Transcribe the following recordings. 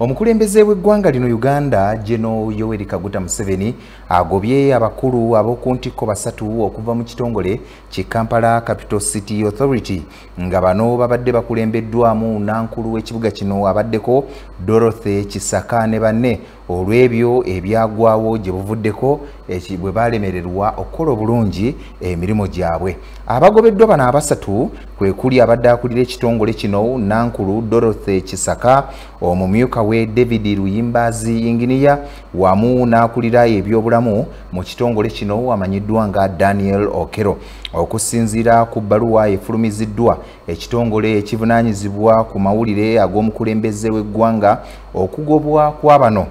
Omukulembeze w'eggwanga lino Uganda General Yoweri Kaguta Museveni agobye abakulu ab'oku ntikko basatu okuva mu kitongole ki Kampala Capital City Authority nga bano babadde bakulembeddwamu nankulu w'ekibuga kino abaddeko Dorothy Kisaka ne banne olw'ebyo ebyagwawo gye buvuddeko bwe balemererwa okukola obulungi emirimu gyabwe. Abagobeddwa bano abasatu kwe kuli abadde akulira ekitongole kino nankulu Dorothy Kisaka, omumyuka we David Luyimbazi Inginiya wamu n'akulira ebyobulamu mu kitongole kino amanyiddwa nga Daniel Okero. Okusinziira ku bbaluwa efulumiziddwa ekitongole ekivunaanyizibwa ku mawulire ag'omukulembeze w'eggwanga, okugobwa kwa bano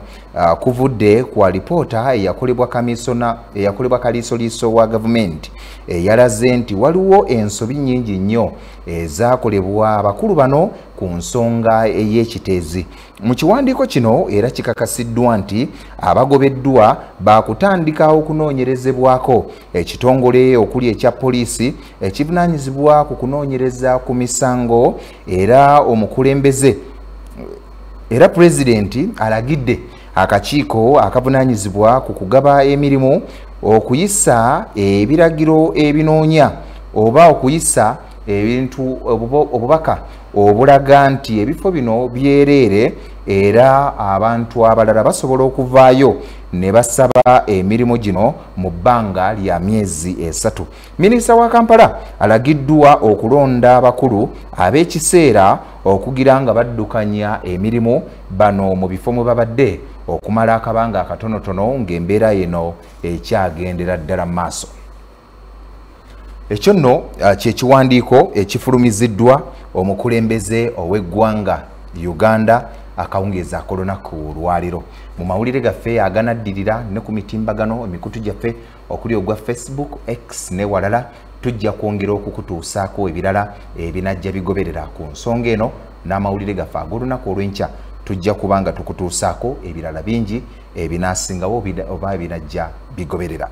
kuvudde kwa lipoota eyakolebwa kaliisoliiso wa gavumenti eyalaze nti waliwo ensobi nnyingi nnyo ezaakolebwa abakulu bano ku nsonga ey'ekiteezi. Mu kiwandiiko kino era kikakasiddwa nti abagobeddwa baakutandika okunoonyerezebwako. Ekitongole okuli ekya poliisi ekivunaanyizibwa ku kunoonyereza ku misango era pulezidenti alagidde akakiiko akavunaanyizibwa ku kugaba emirimu okuyisa ebiragiro ebinoonya oba okuyisa ebintu obubaka obulaga nti ebifo bino byereere era abantu abalala basobola okuvaayo ne basaba emirimu gino mu bbanga lya myezi 3. Minisita wa Kampala alagiddwa okulonda abakulu ab'ekiseera okugira nga baddukanya emirimu bano mu bifo mwe babadde okumala akabanga akatonotono ng'embeera eno ekyagendera ddala mu maaso. Ekyo nno kyekiwandiiko ekifulumiziddwa omukulembeze ow'eggwanga Uganda akawungeeza akolunaku olwaliro. Mu mawulire gaffe aganaddirira ne ku mitimbagano emikutu gyaffe okuli ogwa Facebook, X ne walala tujja kwongera okukutuusaako ebirala ebinajja bigoberera ku nsonga eno n'amawulire gaffe ag'olunaku olw'enkya tujja kubanga tukutuusaako ebirala bingi ebinaasingawo oba ebinajja bigoberera.